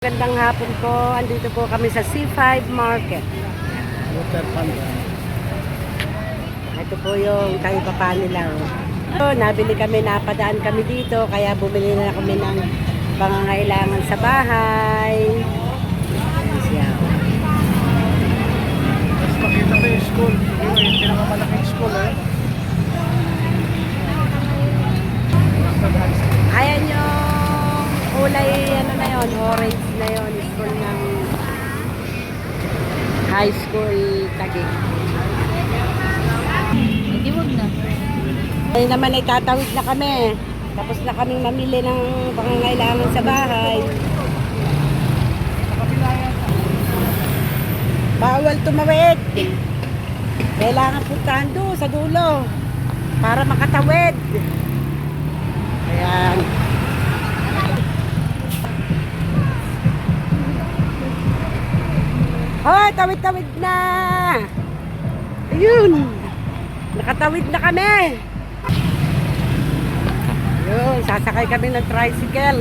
Magandang hapon po. Andito po kami sa C5 Market. Ito po yung kaibaba nila. So, nabili kami, napadaan kami dito. Kaya bumili na kami ng pangangailangan sa bahay. Siya. Mas makita mo yung school. Yung pinakamalaking school Ayan yung kulay, ano na yun, orange na yun. School ng high school Taguig. Hindi, wag na. Ay naman ay tatawid na kami. Tapos na kaming mamili ng pangangailangan sa bahay. Bawal tumawid. Kailangan puntahan doon sa dulo para makatawid. Ayan. Hoy, tawid-tawid na. Ayun. Nakatawid na kami. Ayun, sasakay kami ng tricycle.